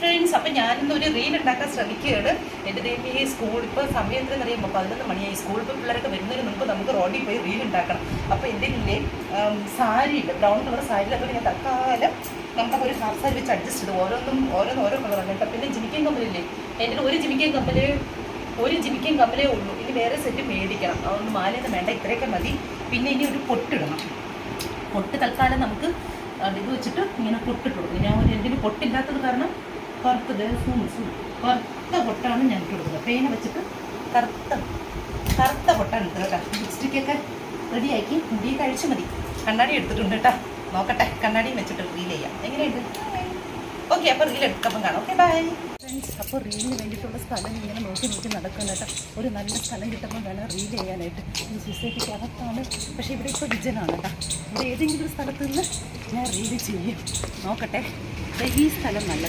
Friends, അപ്പം ഞാനിന്നൊരു reel ഉണ്ടാക്കാൻ ശ്രമിക്കുകയാണ്. എൻ്റെ ദൈവം ഈ സ്കൂൾ ഇപ്പോൾ സമയത്തിന് അറിയുമ്പോൾ 11 മണിയായി. സ്കൂളിൽ ഇപ്പോൾ പിള്ളേരൊക്കെ വരുന്നതിന് മുമ്പ് നമുക്ക് റോഡിൽ പോയി റീൽ ഉണ്ടാക്കണം. അപ്പോൾ എൻ്റെ ഇല്ലേ സാരിയില്ല, ബ്രൗൺ കളർ സാരിയിൽ. അതുകൊണ്ട് ഞാൻ തൽക്കാലം നമുക്കൊരു ഹാഫ് സാരി വെച്ച് അഡ്ജസ്റ്റ് ചെയ്തു. ഓരോ കളറാണ് കേട്ടോ. പിന്നെ ജിമിക്കൻ കമ്മലില്ലേ, എൻ്റെ ഒരു ജിമിക്കൻ കമ്മലേ ഉള്ളൂ. ഇനി വേറെ സെറ്റ് മേടിക്കണം. അതൊന്നും മാലയൊന്നും വേണ്ട, ഇത്രയൊക്കെ മതി. പിന്നെ ഇനി ഒരു പൊട്ടിടണം. പൊട്ട് തൽക്കാലം നമുക്ക് ഇത് വെച്ചിട്ട് ഇങ്ങനെ പൊട്ടിട്ട് കൊടുക്കും. ഞാൻ എന്തിന് പൊട്ടില്ലാത്തത് കാരണം കറുത്ത പൊട്ടാണ് ഞാൻ ഇട്ട് കൊടുക്കുന്നത്. പേന വെച്ചിട്ട് കറുത്ത പൊട്ടാണ് ഇട്ടത് കേട്ടോ. ലിപ്സ്റ്റിക്കൊക്കെ റെഡിയാക്കി മുടി കഴിച്ച് മതി. കണ്ണാടി എടുത്തിട്ടുണ്ട് കേട്ടോ. നോക്കട്ടെ, കണ്ണാടിയും വെച്ചിട്ട് റീൽ ചെയ്യാം. എങ്ങനെയുണ്ട്? ഓക്കെ, അപ്പോൾ റീൽ എടുക്കപ്പം കാണാം. Okay, bye friends. അപ്പോൾ റീലിന് വേണ്ടിയിട്ടുള്ള സ്ഥലം ഇങ്ങനെ നോക്കി നടക്കും കേട്ടോ. ഒരു നല്ല സ്ഥലം കിട്ടുമ്പോൾ വേണം റീൽ ചെയ്യാനായിട്ട്. ഈ സൊസൈറ്റിക്ക് അകത്താണ്, പക്ഷേ ഇവിടെ ഇപ്പോൾ വിജനാണ് കേട്ടോ. ഇവിടെ ഏതെങ്കിലും ഒരു സ്ഥലത്ത് നിന്ന് ഞാൻ റീൽ ചെയ്യും. നോക്കട്ടെ, ഈ സ്ഥലം നല്ലത്.